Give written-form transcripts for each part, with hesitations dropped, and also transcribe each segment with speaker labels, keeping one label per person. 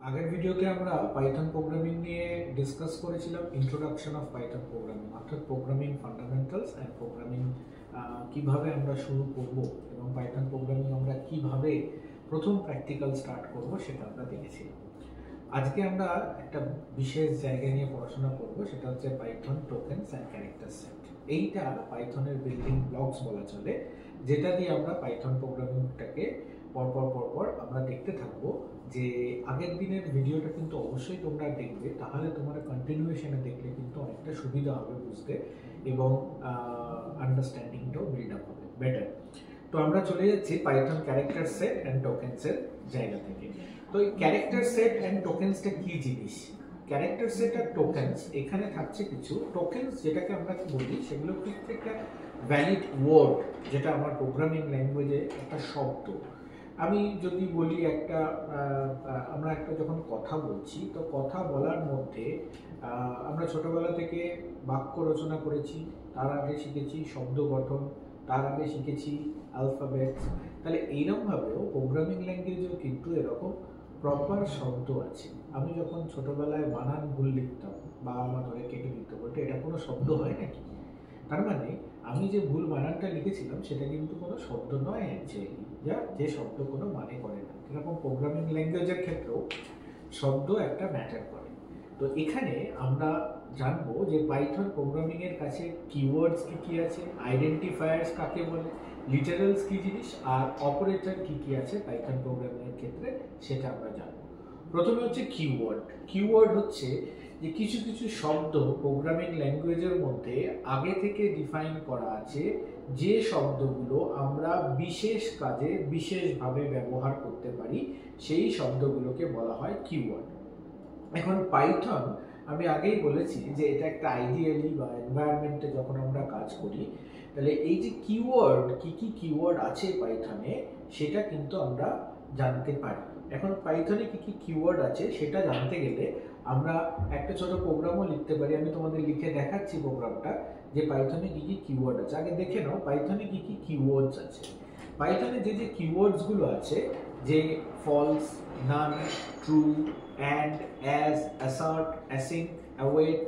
Speaker 1: আগের ভিডিওতে আমরা পাইথন প্রোগ্রামিং নিয়ে ডিসকাস করেছিলাম ইন্ট্রোডাকশন অফ পাইথন প্রোগ্রামিং, অর্থাৎ প্রোগ্রামিং ফান্ডামেন্টালস অ্যান্ড প্রোগ্রামিং কিভাবে আমরা শুরু করব এবং পাইথন প্রোগ্রামিং আমরা কিভাবে প্রথম প্র্যাকটিক্যাল স্টার্ট করব সেটা আমরা দেখেছিলাম। আজকে আমরা একটা বিশেষ জায়গা নিয়ে পড়াশোনা করব, সেটা হচ্ছে Python tokens and character set. এইটা পাইথনের বিল্ডিং ব্লকস বলা চলে, যেটা দিয়ে আমরা পাইথন প্রোগ্রামিংটাকে পরপর আমরা দেখতে থাকবো। যে আগের দিনের ভিডিওটা কিন্তু অবশ্যই তোমরা দেখবে, তাহলে তোমার কন্টিনিউয়েশনে দেখলে কিন্তু অনেকটা সুবিধা হবে বুঝতে এবং আন্ডারস্ট্যান্ডিংটাও বিল্ড আপ হবে বেটার। তো আমরা চলে যাচ্ছি পাইথন ক্যারেক্টার সেট অ্যান্ড টোকেনসের জায়গা থেকে। তো এই ক্যারেক্টার সেট অ্যান্ড টোকেনসটা কি জিনিস? ক্যারেক্টার সেট আর টোকেনস, এখানে থাকছে কিছু টোকেনস যেটাকে আমরা কি বলি, সেগুলো কিন্তু একটা ভ্যালিড ওয়ার্ড, যেটা আমার প্রোগ্রামিং ল্যাঙ্গুয়েজে একটা শব্দ। আমি যদি বলি একটা আমরা একটা যখন কথা বলছি, তো কথা বলার মধ্যে আমরা ছোটবেলা থেকে বাক্য রচনা করেছি, তার আগে শিখেছি শব্দ গঠন, তার আগে শিখেছি অ্যালফাবেটস। তাহলে এইরকমভাবেও প্রোগ্রামিং ল্যাঙ্গুয়েজেও কিন্তু এরকম প্রপার শব্দ আছে। আমি যখন ছোটবেলায় বানান ভুল লিখতাম, বাবা মা ধরে কেটে দিত, বলতে এটা কোনো শব্দ হয় নাকি? তার মানে আমি যে ভুল বানানটা লিখেছিলাম সেটা কিন্তু কোনো শব্দ নয় অ্যাকচুয়ালি, যে শব্দ কোনো মানে করে না। এরকম প্রোগ্রামিং ল্যাঙ্গুয়েজের ক্ষেত্রেও শব্দ একটা ম্যাটার করে। তো এখানে আমরা জানবো যে পাইথন প্রোগ্রামিং এর কাছে কিওয়ার্ডস কি আছে, আইডেন্টিফায়ার্স কাকে বলে, লিটারালস কি জিনিস, আর অপারেটর কি আছে পাইথন প্রোগ্রামিং এর ক্ষেত্রে, সেটা আমরা জানবো। প্রথমে হচ্ছে কিওয়ার্ড। কিওয়ার্ড হচ্ছে যে কিছু কিছু শব্দ প্রোগ্রামিং ল্যাঙ্গুয়েজের মধ্যে আগে থেকে ডিফাইন করা আছে, যে শব্দগুলো আমরা বিশেষ কাজে বিশেষভাবে ব্যবহার করতে পারি, সেই শব্দগুলোকে বলা হয় কিওয়ার্ড। এখন পাইথন, আমি আগেই বলেছি যে এটা একটা আইডিয়ালি বা এনভায়রনমেন্টে যখন আমরা কাজ করি, তাহলে এই যে কিওয়ার্ড, কি কিওয়ার্ড আছে পাইথনে, সেটা কিন্তু আমরা জানতে পারি। এখন পাইথনে কি কিওয়ার্ড আছে সেটা জানতে গেলে আমরা একটা ছোট প্রোগ্রামও লিখতে পারি। আমি তোমাদের লিখে দেখাচ্ছি প্রোগ্রামটা, যে পাইথনে কি কিওয়ার্ড আছে। আগে দেখে নাও পাইথনে কি কিওয়ার্ডস আছে। পাইথনে যে কিওয়ার্ডসগুলো আছে, যে false, none, true, and, as, assert, async, await,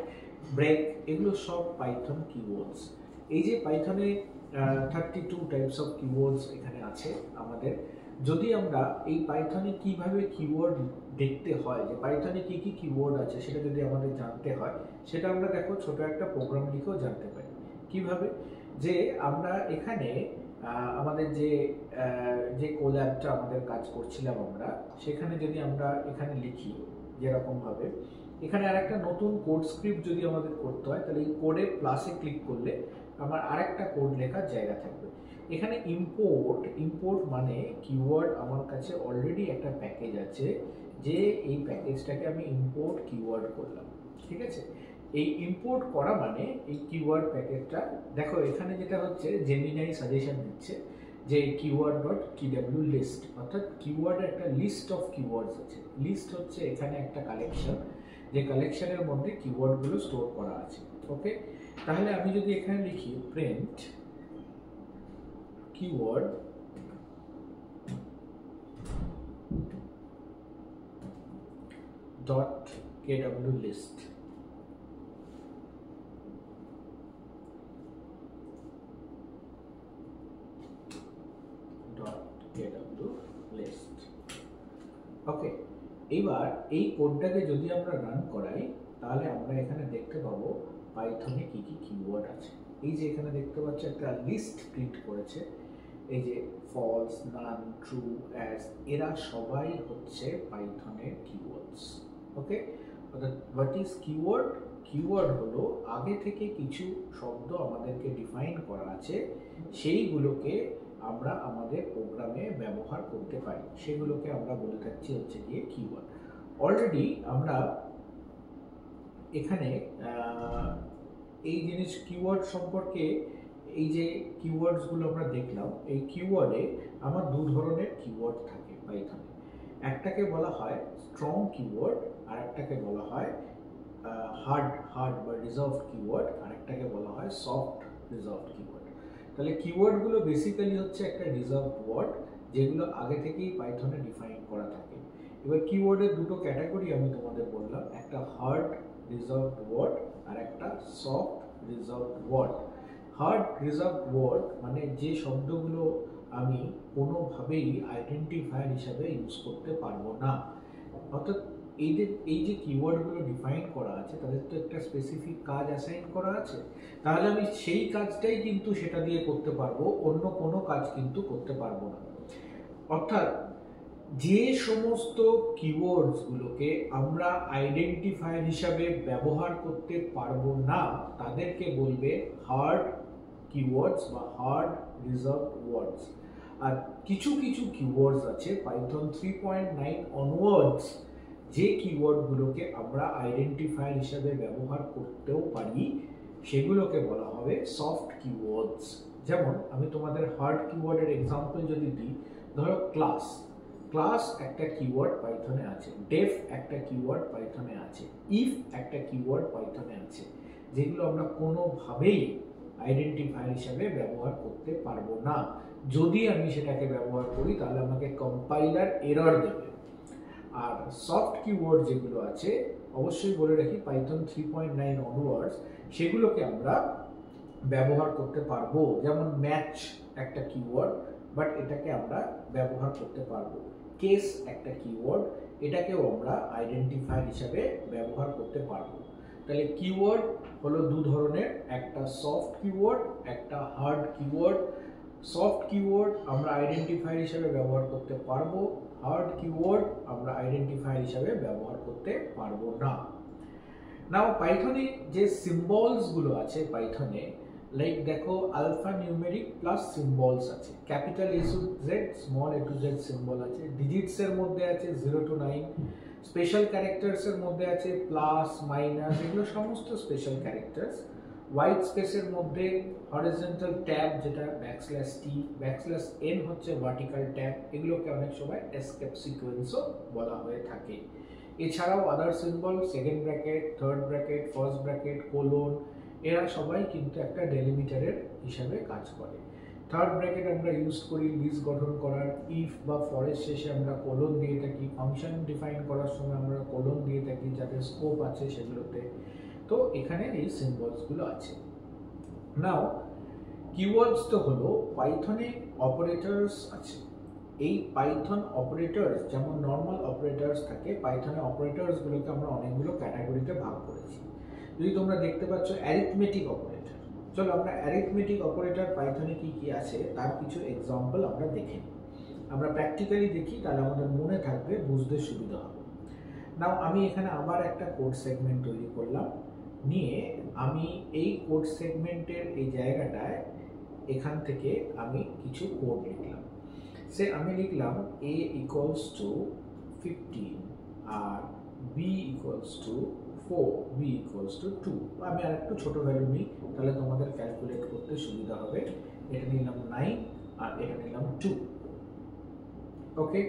Speaker 1: break, এগুলো সব পাইথন কিওয়ার্ডস। এই যে পাইথনে 32 টাইপস অফ কিওয়ার্ডস এখানে আছে আমাদের। যদি আমরা এই পাইথনে কিভাবে কিওয়ার্ড দেখতে হয়, যে পাইথনে কি কিওয়ার্ড আছে সেটা যদি আমাদের জানতে হয়, সেটা আমরা দেখো ছোট একটা প্রোগ্রাম লিখেও জানতে পারি। কিভাবে? যে আমরা এখানে আমাদের যে কোল্যাবটা আমাদের কাজ করছিলাম আমরা, সেখানে যদি আমরা এখানে লিখি যেরকমভাবে, এখানে আর একটা নতুন কোড স্ক্রিপ্ট যদি আমাদের করতে হয়, তাহলে এই কোডে প্লাসে ক্লিক করলে আমার আরেকটা কোড লেখার জায়গা থাকবে। এখানে ইম্পোর্ট মানে কিওয়ার্ড আমার কাছে অলরেডি একটা প্যাকেজ আছে, যে এই প্যাকেজটাকে আমি ইম্পোর্ট কিওয়ার্ড করলাম। ঠিক আছে? এই ইম্পোর্ট করা মানে এই কিওয়ার্ড প্যাকেজটা দেখো, এখানে যেটা হচ্ছে জেমিনাই সাজেশন দিচ্ছে যে কিওয়ার্ড ডট কিডব্লিউ লিস্ট, অর্থাৎ কিওয়ার্ডের একটা লিস্ট অফ কিওয়ার্ডস আছে। লিস্ট হচ্ছে এখানে একটা কালেকশন, যে কালেকশনের মধ্যে কিওয়ার্ডগুলো স্টোর করা আছে। ওকে, তাহলে আমি যদি এখানে লিখি print keyword dot kw list, ওকে, এইবার এই কোডটাকে যদি আমরা রান করাই, তাহলে আমরা এখানে দেখতে পাবো পাইথনে কি কিওয়ার্ড আছে। এই যে এখানে দেখতে পাচ্ছি একটা লিস্ট প্রিন্ট করেছে, এই যে ফলস, নান, ট্রু, অ্যাজ, এরা সবাই হচ্ছে পাইথনের কিওয়ার্ডস। ওকে, অর্থাৎ হোয়াট ইজ কিওয়ার্ড? কিওয়ার্ড হলো আগে থেকে কিছু শব্দ আমাদেরকে ডিফাইন করা আছে, সেইগুলোকে আমরা আমাদের প্রোগ্রামে ব্যবহার করতে পারি, সেগুলোকে আমরা বলে থাকছি হচ্ছে গিয়ে কিওয়ার্ড। অলরেডি আমরা এখানে এই জিনিস কিওয়ার্ড সম্পর্কে, এই যে কিওয়ার্ডসগুলো আমরা দেখলাম, এই কিওয়ার্ডে আমার দু ধরনের কিওয়ার্ড থাকে পাইথনে। একটাকে বলা হয় স্ট্রং কিওয়ার্ড, আর একটাকে বলা হয় হার্ড বা রিজার্ভড কিওয়ার্ড, আর একটাকে বলা হয় সফট রিজার্ভড কিওয়ার্ড। তাহলে কিওয়ার্ডগুলো বেসিক্যালি হচ্ছে একটা রিজার্ভড ওয়ার্ড, যেগুলো আগে থেকেই পাইথনে ডিফাইন করা থাকে। এবার কিওয়ার্ডের দুটো ক্যাটাগরি আমি তোমাদের বললাম, একটা হার্ড রিজার্ভড ওয়ার্ড আর একটা soft reserved word. Hard reserved word মানে যে শব্দগুলো আমি কোনোভাবেই আইডেন্টিফায়ার হিসাবে ইউজ করতে পারবো না, অর্থাৎ এই যে কিওয়ার্ডগুলো ডিফাইন করা আছে তাদের তো একটা স্পেসিফিক কাজ অ্যাসাইন করা আছে, তাহলে আমি সেই কাজটাই কিন্তু সেটা দিয়ে করতে পারবো, অন্য কোনো কাজ কিন্তু করতে পারবো না। অর্থাৎ যে সমস্ত কিওয়ার্ডসগুলোকে আমরা আইডেন্টিফায়ার হিসাবে ব্যবহার করতে পারবো না তাদেরকে বলবে হার্ড কিওয়ার্ডস বা হার্ড রিজার্ভড ওয়ার্ডস। আর কিছু কিছু কিওয়ার্ডস আছে পাইথন 3.9 অনওয়ার্ডস যে কিওয়ার্ডগুলোকে আমরা আইডেন্টিফায়ার হিসাবে ব্যবহার করতেও পারি, সেগুলোকে বলা হবে সফট কিওয়ার্ডস। যেমন আমি তোমাদের হার্ড কিওয়ার্ডের এক্সাম্পল যদি দিই, ধরো ক্লাস, ক্লাস একটা কিওয়ার্ড পাইথনে আছে, ডেফ একটা কিওয়ার্ড পাইথনে আছে, ইফ একটা কিওয়ার্ড পাইথনে আছে, যেগুলো আমরা কোনোভাবেই আইডেন্টিফায়ার হিসাবে ব্যবহার করতে পারবো না। যদি আমি সেটাকে ব্যবহার করি তাহলে আমাকে কম্পাইলার এরর দেবে। আর সফট কিওয়ার্ড যেগুলো আছে, অবশ্যই বলে রাখি পাইথন 3.9 অনওয়ার্ডস সেগুলোকে আমরা ব্যবহার করতে পারবো। যেমন ম্যাচ একটা কিওয়ার্ড, বাট এটাকে আমরা ব্যবহার করতে পারবো। কেস একটা কিওয়ার্ড, এটাকেও আমরা আইডেন্টিফায়ার হিসাবে ব্যবহার করতে পারবো। তাহলে কিওয়ার্ড হলো দু ধরনের, একটা সফট কিওয়ার্ড, একটা হার্ড কিওয়ার্ড। সফট কিওয়ার্ড আমরা আইডেন্টিফায়ার হিসাবে ব্যবহার করতে পারবো, হার্ড কিওয়ার্ড আমরা আইডেন্টিফায়ার হিসাবে ব্যবহার করতে পারবো না। নাও পাইথনে যে সিম্বলস গুলো আছে পাইথনে, লাইক দেখো আলফা নিউমেরিক প্লাস সিম্বলস আছে, capital A to Z, small A to Z symbol আছে, ডিজিটস এর মধ্যে আছে 0 to 9, স্পেশাল ক্যারেক্টার্স এর মধ্যে আছে প্লাস মাইনাস, এগুলো সমস্ত স্পেশাল ক্যারেক্টার্স। হোয়াইট স্পেসের মধ্যে হরিজন্টাল ট্যাব যেটা ব্যাকস্ল্যাশ টি, ব্যাকস্ল্যাশ এন হচ্ছে ভার্টিক্যাল ট্যাব, এগুলোকে অনেক সময় এসকেপ সিকোয়েন্সও বলা হয়ে থাকে। এছাড়াও other symbol, second bracket, third bracket, first bracket, colon, এরা সবাই কিন্তু একটা ডেলিমিটারের হিসাবে কাজ করে। থার্ড ব্র্যাকেট আমরা ইউজ করি লিস্ট গঠন করার, ইফ বা ফরের শেষে আমরা কোলন দিয়ে থাকি, ফাংশন ডিফাইন করার সময় আমরা কোলন দিয়ে থাকি যাতে স্কোপ আছে সেগুলোতে। তো এখানে এই সিম্বলসগুলো আছে। নাও কিওয়ার্ডস তো হলো, পাইথনে অপারেটরস আছে। এই পাইথন অপারেটরস যেমন নর্মাল অপারেটরস থাকে, পাইথনে অপারেটরসগুলোকে আমরা অনেকগুলো ক্যাটাগরিতে ভাগ করেছি। যদি তোমরা দেখতে পাচ্ছ অ্যারিথমেটিক অপারেটর, চলো আমরা অ্যারিথমেটিক অপারেটর পাইথনে কি কি আছে তার কিছু এক্সাম্পল আমরা দেখে নিই। আমরা প্র্যাকটিক্যালি দেখি, তাহলে আমাদের মনে থাকবে, বুঝতে সুবিধা হবে। নাও আমি এখানে আবার একটা কোড সেগমেন্ট তৈরি করলাম, নিয়ে আমি এই কোড সেগমেন্টের এই জায়গাটায় এখান থেকে আমি কিছু কোড লিখলাম। সে আমি লিখলাম a equals to 15 R b equals to 4, b equals to 2। আমি আর একটু ছোট ভ্যালু নিই, তাহলে তোমাদের ক্যালকুলেট করতে সুবিধা হবে। এটা নিলাম 9 আর এটা নিলাম 2। ওকে,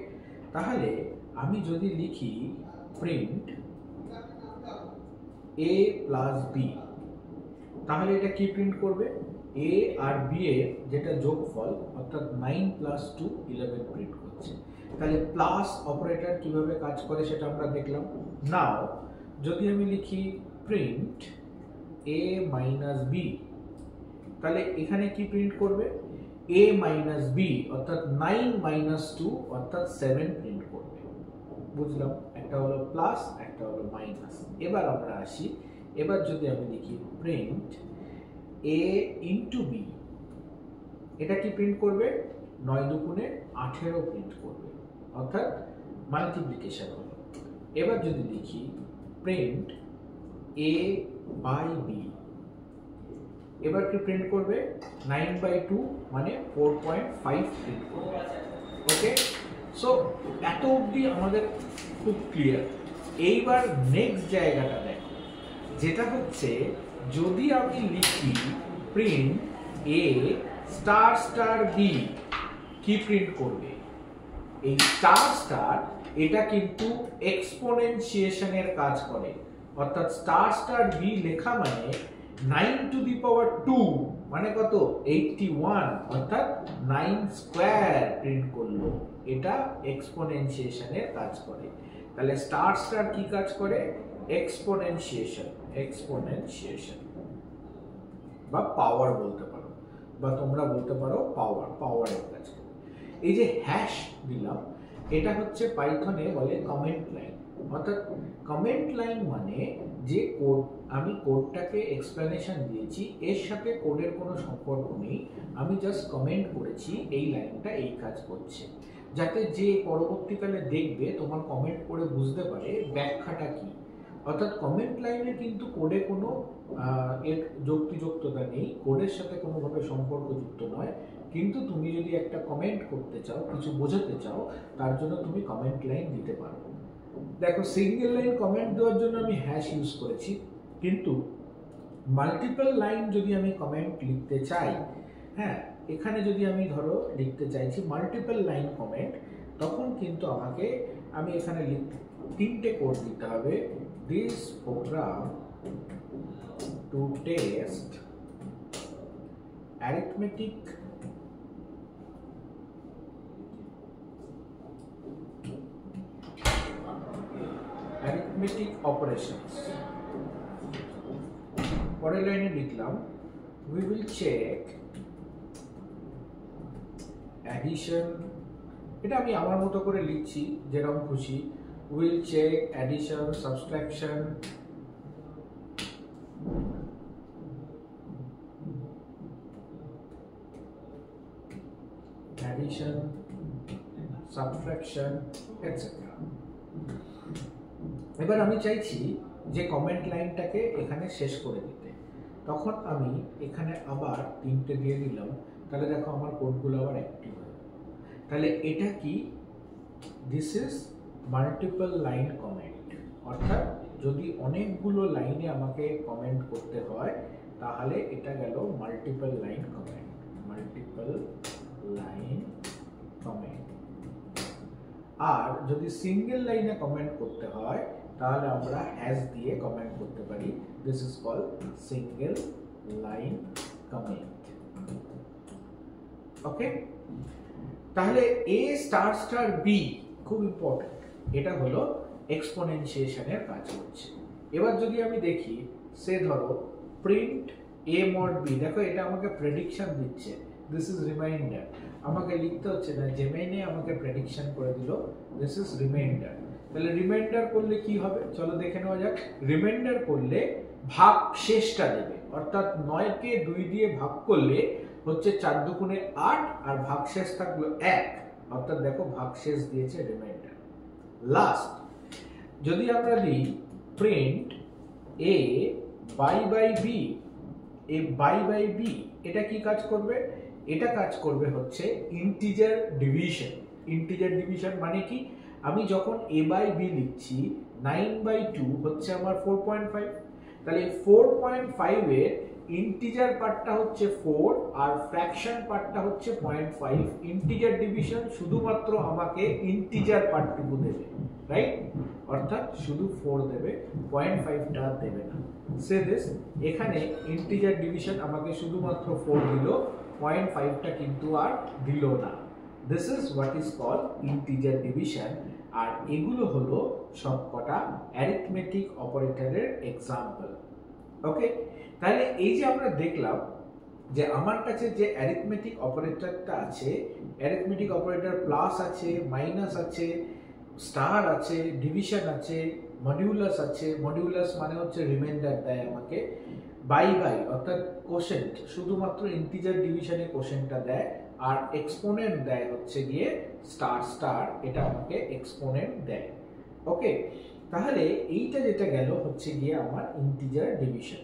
Speaker 1: তাহলে আমি যদি লিখি প্রিন্ট a plus b, তাহলে এটা কি প্রিন্ট করবে? a আর b এর যেটা যোগফল অর্থাৎ 9 plus 2 11 প্রিন্ট করছে। তাহলে প্লাস অপারেটর কিভাবে কাজ করে সেটা আমরা দেখলাম। নাও যদি আমি লিখি প্রিন্ট a minus b, তাহলে এখানে কি প্রিন্ট করবে? a minus b অর্থাৎ 9 minus 2 অর্থাৎ 7 প্রিন্ট করবে। বুঝলাম, একটা হলো প্লাস, একটা হলো মাইনাস। এবার আমরা আসি, এবার যদি আমি লিখি প্রিন্ট a into b, এটা কি প্রিন্ট করবে? 9 দুগুণে 18 প্রিন্ট করবে, অর্থাৎ মাল্টিপ্লিকেশন হলো। এবার যদি লিখি প্রিন্ট a by b, এবার কি প্রিন্ট করবে? 9/2 মানে 4.5 প্রিন্ট করবে। ওকে, সো এত অবধি আমাদের খুব ক্লিয়ার। এইবার নেক্সট জায়গাটা দেখো, যেটা হচ্ছে যদি আমি লিখি print a star star b, কি প্রিন্ট করবে? এই স্টার স্টার এটা কিন্তু এক্সপোনেনশিয়েশনের কাজ করে, অর্থাৎ স্টার স্টার b লেখা মানে 9 to the power 2 মানে কত? 81, অর্থাৎ 9 স্কয়ার প্রিন্ট করলো। এটা এক্সপোনেনশিয়েশনের কাজ করে। তাহলে স্টার স্টার কি কাজ করে? এক্সপোনেনশিয়েশন বা পাওয়ার বলতে পারো, বা তোমরা বলতে পারো পাওয়ারের কাজ করে। এই যে হ্যাশ দিলাম, এটা হচ্ছে পাইথনে বলে কমেন্ট লাইন। অর্থাৎ কমেন্ট লাইন মানে যে কোড, আমি কোডটাকে এক্সপ্লেনেশন দিয়েছি, এর সাথে কোডের কোনো সম্পর্ক নেই, আমি জাস্ট কমেন্ট করেছি এই লাইনটা এই কাজ করছে, যাতে যে পরবর্তীকালে দেখবে তোমার কমেন্ট পড়ে বুঝতে পারে ব্যাখ্যাটা কি। অর্থাৎ কমেন্ট লাইনে কিন্তু কোডে কোনো এর যুক্তিযুক্ততা নেই, কোডের সাথে কোনোভাবে সম্পর্কযুক্ত নয়, কিন্তু তুমি যদি একটা কমেন্ট করতে চাও, কিছু বোঝাতে চাও, তার জন্য তুমি কমেন্ট লাইন দিতে পারো। দেখো, সিঙ্গেল লাইন কমেন্ট দেওয়ার জন্য আমি হ্যাশ ইউজ করেছি, কিন্তু মাল্টিপল লাইন যদি আমি কমেন্ট লিখতে চাই, হ্যাঁ, এখানে যদি আমি ধরো লিখতে চাইছি মাল্টিপল লাইন কমেন্ট, তখন কিন্তু আমি এখানে তিনটে কোড দিতে হবে। This program to test arithmetic operations। পরের লাইনে লিখলাম we will check addition, এটা আমি আমার মতো করে লিখছি যেরকম খুশি। will check addition, subtraction, subtraction, etc. এবার আমি চাইছি যে কমেন্ট লাইনটাকে এখানে শেষ করে দিতে, তখন আমি এখানে আবার তিনটে দিয়ে দিলাম, তাহলে দেখো আমার কোডগুলো আবার অ্যাক্টিভ হয়ে গেল। তাহলে এটা কি? This is multiple line comment. অর্থাৎ যদি অনেকগুলো লাইনে আমাকে কমেন্ট করতে হয়, তাহলে এটা গেল মাল্টিপল লাইন কমেন্ট। আর যদি সিঙ্গেল লাইনে কমেন্ট করতে হয়, তাহলে আমরা হ্যাশ দিয়ে কমেন্ট করতে পারি। This is called single line comment. Okay, তাহলে এ স্টার স্টার বি খুব ইম্পর্টেন্ট, এটা হলো এক্সপোনেনশিয়েশনের কাজ করছে। এবার যদি আমি দেখি, সে ধরো প্রিন্ট এ মড বি, দেখো এটা আমাকে প্রেডিকশন দিচ্ছে। দিস ইজ রিমাইন্ডার, আমাকে লিখতে হচ্ছে না, জেমিনি আমাকে প্রেডিকশন করে দিল। This is reminder. তাহলে রিমাইন্ডার করলে কি হবে, চলো দেখে নেওয়া যাক। রিমাইন্ডার করলে ভাগ শেষটা দেবে, অর্থাৎ 9 কে 2 দিয়ে ভাগ করলে হচ্ছে 4 দুগুণে 8, আর ভাগশেষ থাকলো 1, অর্থাৎ দেখো ভাগশেষ দিয়েছে রিমাইন্ডার। লাস্ট যদি আমরা দিই প্রিন্ট এ বাই বাই বি, এ বাই বাই বি, এটা কি কাজ করবে? এটা কাজ করবে হচ্ছে ইন্টিজার ডিভিশন। ইন্টিজার ডিভিশন মানে কি? আমি যখন a বাই b লিখছি, 9/2 হচ্ছে আমার 4.5, তাহলে 4.5 এর ইন্টিজার পার্টটা হচ্ছে 4 আর ফ্র্যাকশন পার্টটা হচ্ছে 0.5। ইন্টিজার ডিভিশন শুধুমাত্র আমাকে ইন্টিজার পার্টটুকু দেবে, রাইট? অর্থাৎ শুধু 4 দেবে, 0.5টা দেবে না। সে দিস, এখানে ইন্টিজার ডিভিশন আমাকে শুধুমাত্র 4 দিল, 0.5টা কিন্তু আর দিল না। This is what is called integer division, আর এগুলো হলো সবকটা অ্যারিথমেটিক অপারেটরের এক্সাম্পল। ওকে, তাহলে এই যে আমরা দেখলাম যে আমার কাছে যে অ্যারিথমেটিক অপারেটরটা আছে, অ্যারিথমেটিক অপারেটর প্লাস আছে, মাইনাস আছে, স্টার আছে, ডিভিশন আছে, মডিউলাস আছে। মডিউলাস মানে হচ্ছে রিমাইন্ডার দেয় আমাকে। বাই বাই অর্থাৎ কোশেন্ট, শুধুমাত্র ইন্টিজার ডিভিশনে কোশেন্টটা দেয়, আর এক্সপোনেন্ট দেয় হচ্ছে গিয়ে স্টার স্টার, এটা আমাকে এক্সপোনেন্ট দেয়। ওকে, তাহলে এইটা যেটা গেল হচ্ছে গিয়ে আমার ইন্টিজার ডিভিশন।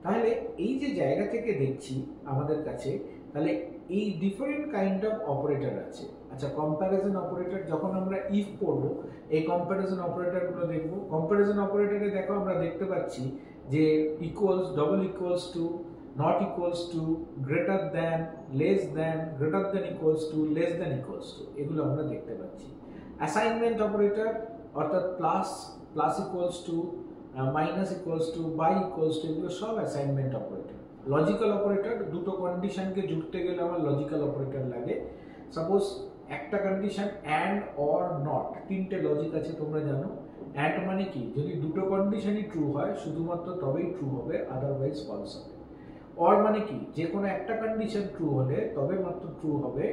Speaker 1: তাহলে এই যে জায়গা থেকে দেখছি আমাদের কাছে, তাহলে এই ডিফারেন্ট কাইন্ড অফ অপারেটর আছে। আচ্ছা, কম্প্যারিজন অপারেটর যখন আমরা ইফ করব, এই কম্প্যারিজন অপারেটরগুলো দেখব। কম্প্যারিজন অপারেটরে দেখো আমরা দেখতে পাচ্ছি যে equals, double equals to, not equals to, greater than, less than, greater than equals to, less than equals to, এগুলো আমরা দেখতে পাচ্ছি। অ্যাসাইনমেন্ট অপারেটর অর্থাৎ plus equals to, minus equals to, by equals to, এগুলো সব অ্যাসাইনমেন্ট অপারেটর। লজিক্যাল অপারেটর, দুটো কন্ডিশনকে জুড়তে গেলে আমার লজিক্যাল অপারেটর লাগে। সাপোজ একটা কন্ডিশন অ্যান্ড অর নট, তিনটে লজিক আছে তোমরা জানো। অ্যান্ড মানে কি, যদি দুটো কন্ডিশনই ট্রু হয় শুধুমাত্র তবেই ট্রু হবে, আদারওয়াইজ ফলস হবে। অর মানে কি, যে কোনো একটা কন্ডিশন ট্রু হলে তবে মাত্র ট্রু হবে,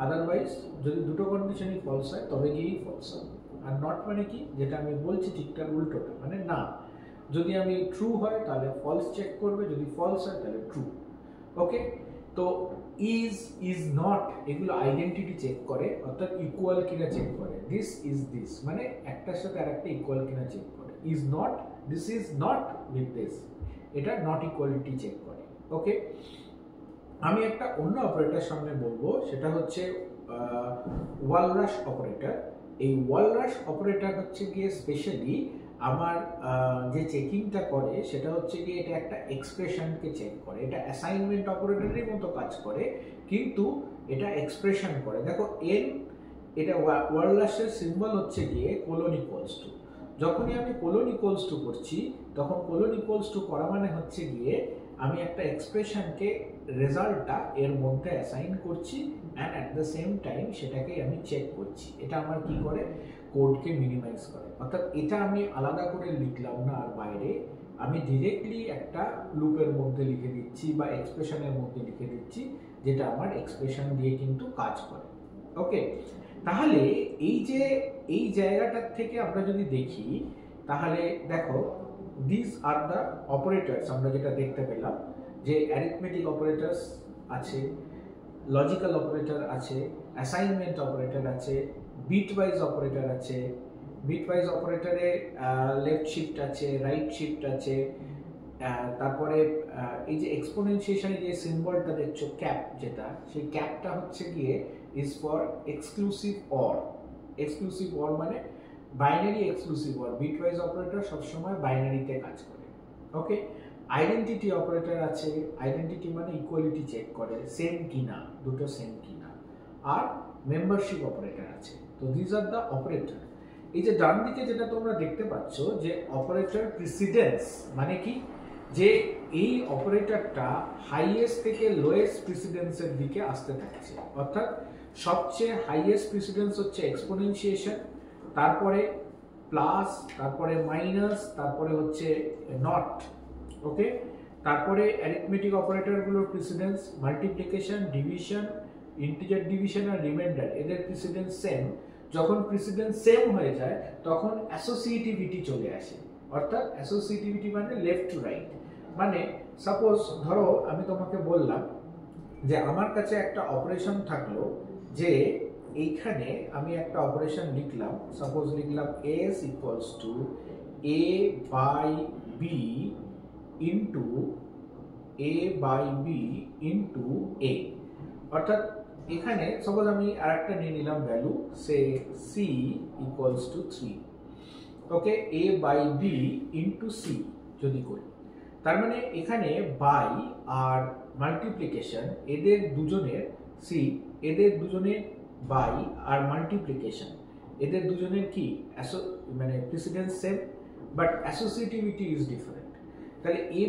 Speaker 1: আদারওয়াইজ যদি দুটো কন্ডিশনই ফলস হয় তবে গিয়েই ফলস হবে। আর নট মানে কি, যেটা আমি বলছি ঠিকঠাক উল্টোটা, মানে না, যদি আমি ট্রু হয় তাহলে ফলস চেক করবে, যদি ফলস হয় তাহলে ট্রু। ওকে, তো ইজ নট এগুলো আইডেন্টিটি চেক করে, অর্থাৎ ইকুয়াল কিনা চেক করে। দিস ইজ দিস মানে একটার সাথে আরেকটা ইকুয়াল কিনা চেক করে। Is not, this is not with this, এটা নট ইকুয়ালিটি চেক করে। ওকে, আমি একটা অন্য অপারেটর সামনে বলবো, সেটা হচ্ছে ওয়ালরাশ অপারেটর। এই ওয়ালরাশ অপারেটর হচ্ছে গিয়ে স্পেশালি আমার যে চেকিংটা করে সেটা হচ্ছে গিয়ে এটা একটা এক্সপ্রেশনকে চেক করে। এটা অ্যাসাইনমেন্ট অপারেটরের মতো কাজ করে, কিন্তু এটা এক্সপ্রেশন করে। দেখো এন, এটা ওয়ালরাশের সিম্বল হচ্ছে গিয়ে কোলন ইকুয়ালস টু। যখনই আমি কোলন ইকুয়ালস টু করছি তখন কোলন ইকুয়ালস টু করা মানে হচ্ছে গিয়ে আমি একটা এক্সপ্রেশনকে রেজাল্টটা এর মধ্যে অ্যাসাইন করছি and at the same time সেটাকে আমি চেক করছি। এটা আমার কি করে, কোডকে মিনিমাইজ করে। অর্থাৎ এটা আমি আলাদা করে লিখলাম না আর বাইরে, আমি ডিরেক্টলি একটা লুপের মধ্যে লিখে দিচ্ছি বা এক্সপ্রেশনের মধ্যে লিখে দিচ্ছি, যেটা আমার এক্সপ্রেশন দিয়ে কিন্তু কাজ করে। ওকে, তাহলে এই জায়গাটার থেকে আমরা যদি দেখি তাহলে দেখো these are the operators, আমরা যেটা দেখতে পেলাম যে অ্যারিথমেটিক অপারেটরস আছে, লজিক্যাল অপারেটর আছে, অ্যাসাইনমেন্ট অপারেটর আছে, বিটওয়াইজ অপারেটর আছে। বিটওয়াইজ অপারেটরে লেফট শিফট আছে, রাইট শিফট আছে, তারপরে এই যে এক্সপোনেনশিয়েশনে যে সিম্বলটা দেখছো ক্যাপ, যেটা সেই ক্যাপটা হচ্ছে গিয়ে is for exclusive or. Exclusive or মানে binary exclusive or. Bitwise operator সবসময় বাইনারিতে কাজ করে। ওকে, আইডেন্টিটি অপারেটর আছে, আইডেন্টিটি মানে ইকুয়ালিটি চেক করে, সেম কিনা, দুটো সেম কিনা। আর মেম্বারশিপ অপারেটর আছে। তো দিস আর দ্য অপারেটর। এই যে ডান দিকে যেটা তোমরা দেখতে পাচ্ছ যে অপারেটর প্রিসিডেন্স, মানে কি, যে এই অপারেটরটা হাইয়েস্ট থেকে লোয়েস্ট প্রিসিডেন্সের দিকে আসতে থাকছে। অর্থাৎ সবচেয়ে হাইয়েস্ট প্রিসিডেন্স হচ্ছে এক্সপোনেনশিয়েশন, তারপরে প্লাস, তারপরে মাইনাস, তারপরে হচ্ছে নট। ওকে, তারপরে অ্যারিথমেটিক অপারেটরগুলোর precedence multiplication, division, integer division আর রিমাইন্ডার, এদের প্রিসিডেন্স সেম। যখন প্রিসিডেন্স সেম হয়ে যায় তখন অ্যাসোসিয়েটিভিটি চলে আসে। অর্থাৎ অ্যাসোসিয়েটিভিটি মানে লেফট টু রাইট। মানে সাপোজ ধরো আমি তোমাকে বললাম যে আমার কাছে একটা অপারেশন থাকলো, যে এইখানে আমি একটা অপারেশন লিখলাম, সাপোজ লিখলাম s equals to a by b into a by b into a. অর্থাৎ এখানে সাপোজ আমি আর একটা নিয়ে নিলাম value, say c equals to 3। Okay, a by b into c যদি করি, তার মানে এখানে বাই আর মাল্টিপ্লিকেশন এদের দুজনের, সি এদের দুজনের বাই আর মাল্টিপ্লিকেশন এদের দুজনের কি মানে precedence same, but associativity is different. তাহলে এ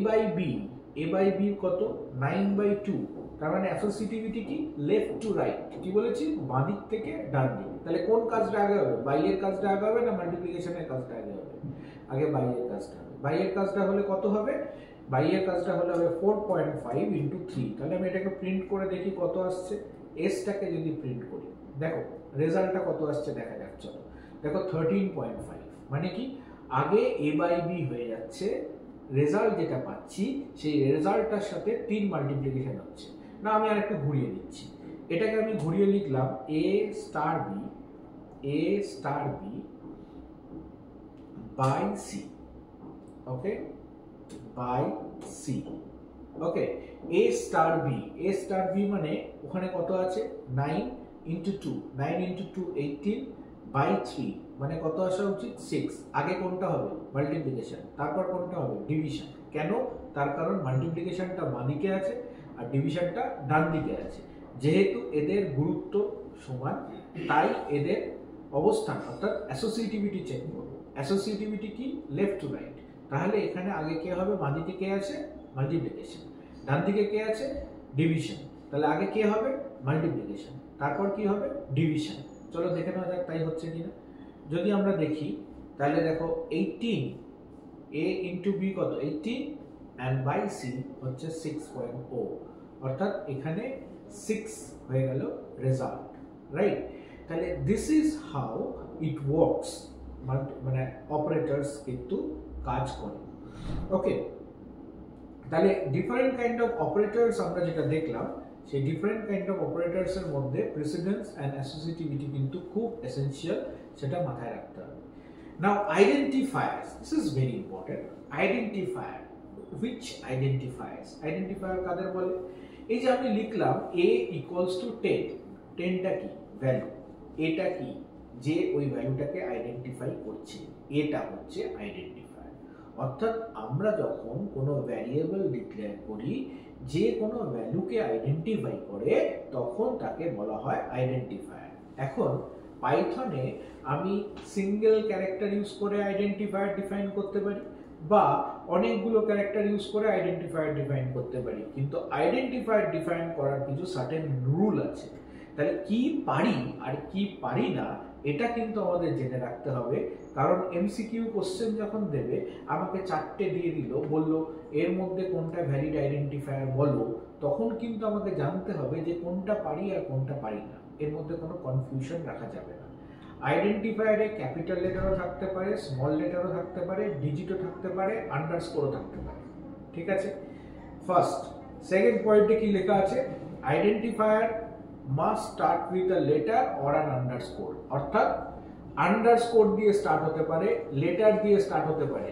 Speaker 1: বাই বি কত, 9/2। তার মানে অ্যাসোসিয়েটিভিটি কি, লেফট টু রাইট। কি বলেছি, বাঁ দিক থেকে ডান দিক। তাহলে কোন কাজটা আগে হবে, বাইয়ের কাজটা আগে হবে না মাল্টিপ্লিকেশনের কাজটা আগে হবে? আগে বাইয়ের কাজটা হবে। বাইয়ের কাজটা হলে কত হবে, বাইয়ের কাজটা হলে হবে 4.5 ইন্টু 3। তাহলে আমি এটাকে প্রিন্ট করে দেখি কত আসছে। এসটাকে যদি প্রিন্ট করি, দেখো রেজাল্টটা কত আসছে দেখা যাক। চলো দেখো 13.5। মানে কি, আগে এ বাই বি হয়ে যাচ্ছে, রেজাল্ট যেটা পাচ্ছি সেই রেজাল্টটার সাথে 3 মাল্টিপ্লিকেশন হচ্ছে না। আমি আর একটু ঘুরিয়ে দিচ্ছি, এটাকে আমি ঘুরিয়ে লিখলাম a star b by c. Okay, by c. Okay, a star b মানে ওখানে কত আছে, 9 ইন্টু 2, 9 ইন্টু 2 18 বাই 3 মানে কত আসা উচিত, 6। আগে কোনটা হবে, মাল্টিপ্লিকেশন, তারপর কোনটা হবে, ডিভিশন। কেন, তার কারণ মাল্টিপ্লিকেশনটা বাঁ দিকে আছে আর ডিভিশনটা ডান দিকে আছে। যেহেতু এদের গুরুত্ব সমান তাই এদের অবস্থান অর্থাৎ অ্যাসোসিয়েটিভিটি চেক করব। অ্যাসোসিয়েটিভিটি কি, লেফট টু রাইট। তাহলে এখানে আগে কে হবে, বাঁ দিকে কে আছে, মাল্টিপ্লিকেশন, ডান দিকে কে আছে, ডিভিশন। তাহলে আগে কে হবে, মাল্টিপ্লিকেশন। তারপর কি হবে ডিভিশন। চলো দেখে নেওয়া যাক তাই হচ্ছে কিনা। যদি আমরা দেখি তাহলে দেখো 18 a ইন্টু বি কত 18 and by c হচ্ছে 6.0, অর্থাৎ এখানে 6 হয়ে গেল রেজাল্ট, রাইট। তাহলে this is how it works, মানে অপারেটরস কিন্তু কাজ করে। ওকে, তাহলে ডিফারেন্ট কাইন্ড অফ অপারেটরস আমরা যেটা দেখলাম, সেই ডিফারেন্ট কাইন্ড অফ অপারেটরস এর মধ্যে প্রেসিডেন্স এন্ড অ্যাসোসিয়েটিভিটি কিন্তু খুব এসেনশিয়াল, সেটা মাথায় রাখতে হবে। Now identifiers, this is very important. Identifier, which identifiers, identifier কাদের বলে? এই যে আমি লিখলাম a ইকুয়ালস টু 10, 10টা কি ভ্যালু, এটা কি যে ওই ভ্যালুটাকে আইডেন্টিফাই করছে, এটা হচ্ছে আইডেন্টিফায়ার। অর্থাৎ আমরা যখন কোনো ভ্যারিয়েবল ডিক্লেয়ার করি, যে কোনো ভ্যালুকে আইডেন্টিফাই করে, তখন তাকে বলা হয় আইডেন্টিফায়ার। এখন পাইথনে আমি সিঙ্গেল ক্যারেক্টার ইউজ করে আইডেন্টিফায়ার ডিফাইন করতে পারি, বা অনেকগুলো ক্যারেক্টার ইউজ করে আইডেন্টিফায়ার ডিফাইন করতে পারি, কিন্তু আইডেন্টিফায়ার ডিফাইন করার কিছু সার্টেন রুল আছে। তাহলে কি পারি আর কি পারি না এটা কিন্তু আমাদের জেনে রাখতে হবে, কারণ এমসিকিউ কোশ্চেন যখন দেবে আমাকে 4টে দিয়ে দিল, বলল এর মধ্যে কোনটা ভ্যালিড আইডেন্টিফায়ার বলো, তখন কিন্তু আমাকে জানতে হবে যে কোনটা পারি আর কোনটা পারি না, এর মধ্যে কোনো কনফিউশন রাখা যাবে না। আইডেন্টিফায়ারে ক্যাপিটাল লেটারও থাকতে পারে, স্মল লেটারও থাকতে পারে, ডিজিটও থাকতে পারে, আন্ডারস্কোরও থাকতে পারে, ঠিক আছে। ফার্স্ট, সেকেন্ড পয়েন্টে কি লেখা আছে? Identifier must start with a letter or an underscore, অর্থাৎ আন্ডারস্কোর দিয়ে স্টার্ট হতে পারে, লেটার দিয়ে স্টার্ট হতে পারে,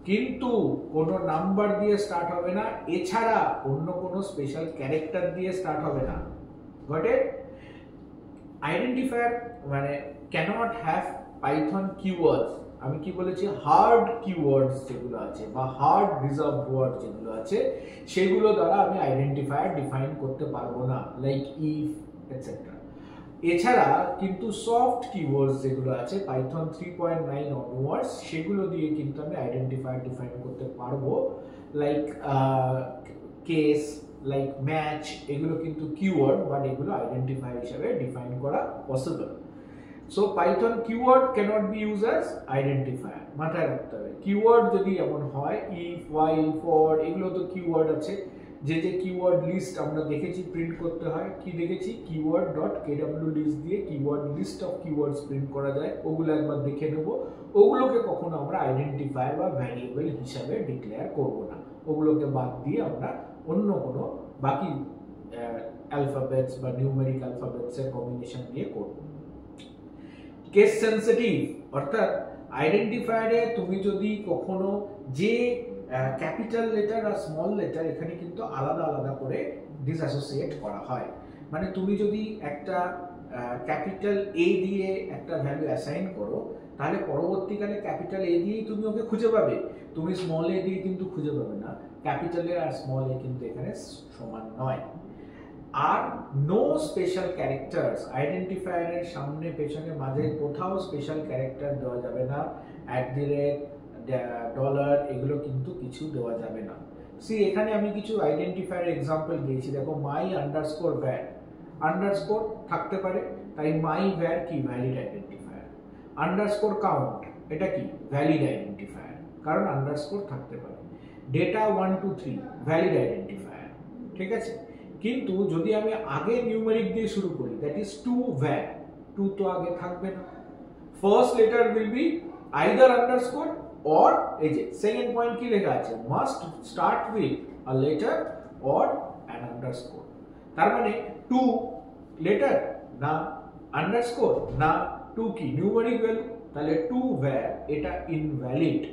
Speaker 1: কিন্তু কোনো নাম্বার দিয়ে স্টার্ট হবে না, এছাড়া অন্য কোনো স্পেশাল ক্যারেক্টার দিয়ে স্টার্ট হবে না। Got it? আইডেন্টিফায়ার মানে ক্যানট হ্যাভ পাইথন কিওয়ার্ডস, আমি কি বলেছি, হার্ড কিওয়ার্ডস যেগুলো আছে বা হার্ড রিজার্ভ ওয়ার্ড যেগুলো আছে, সেগুলো দ্বারা আমি আইডেন্টিফায়ার ডিফাইন করতে পারবো না, লাইক ইফ এটসেট্রা। এছাড়া কিন্তু সফট কিওয়ার্ডস যেগুলো আছে পাইথন 3.9 অনওয়ার্ডস, সেগুলো দিয়ে কিন্তু আমি আইডেন্টিফায়ার ডিফাইন করতে পারবো, লাইক কেস, লাইক ম্যাচ, এগুলো কিন্তু কিওয়ার্ড, বাট এগুলো আইডেন্টিফায়ার হিসেবে ডিফাইন করা possible. So Python keyword cannot be use as identifier, মাথায় রাখতে হবে। কিওয়ার্ড যদি এমন হয়, ইফ, হোয়াইল, ফর, এগুলো তো কিওয়ার্ড আছে। যে যে কিওয়ার্ড লিস্ট আমরা দেখেছি প্রিন্ট করতে হয়, কি দেখেছি, কিওয়ার্ড ডট কেডব্লিউ লিস্ট দিয়ে keyword list of keywords print করা যায়, ওগুলো একবার দেখে নেব। ওগুলোকে কখনো আমরা আইডেন্টিফায়ার বা ভ্যারিয়েবল হিসাবে ডিক্লেয়ার করব না, ওগুলোকে বাদ দিয়ে আমরা অন্য কোনো বাকি অ্যালফাবেটস বা নিউমেরিক অ্যালফাবেটসের কম্বিনেশন দিয়ে করব। কেস সেনসিটিভ, অর্থাৎ আইডেন্টিফায়ারে তুমি যদি কখনো যে ক্যাপিটাল লেটার আর স্মল লেটার, এখানে কিন্তু আলাদা আলাদা করে ডিসঅ্যাসোসিয়েট করা হয়। মানে তুমি যদি একটা ক্যাপিটাল এ দিয়ে একটা ভ্যালু অ্যাসাইন করো, তাহলে পরবর্তীকালে ক্যাপিটাল এ দিয়েই তুমি ওকে খুঁজে পাবে, তুমি স্মল এ দিয়ে কিন্তু খুঁজে পাবে না। ক্যাপিটাল এ আর স্মল এ কিন্তু এখানে সমান নয়। আর নো স্পেশাল ক্যারেক্টার্স, আইডেন্টিফায়ারের সামনে পেছনে মাঝে কোথাও স্পেশাল ক্যারেক্টার দেওয়া যাবে না, @ ডলার, এগুলো কিন্তু কিছু দেওয়া যাবে না। সি এখানে আমি কিছু আইডেন্টিফায়ার এক্সাম্পল দিয়েছি, দেখো মাই আন্ডারস্কোর ভ্যার, আন্ডারস্কোর থাকতে পারে, তাই মাই ভ্যার কি ভ্যালিড আইডেন্টিফায়ার। আন্ডারস্কোর কাউন্ট, এটা কি ভ্যালিড আইডেন্টিফায়ার, কারণ আন্ডারস্কোর থাকতে পারে। ডেটা 1 2 3 ভ্যালিড আইডেন্টিফায়ার, ঠিক আছে। কিন্তু যদি আমি আগে নিউমেরিক দিয়ে শুরু করি, that is two var, two তো আগে থাকবে না। First letter will be either underscore or এই যে সেকেন্ড পয়েন্ট কি লেখা আছে, must start with a letter or an underscore. তার মানে টু লেটার না আন্ডারস্কোর না টু কি নিউমেরিক ভ্যালু, তাহলে টু ভ্যার এটা ইনভ্যালিড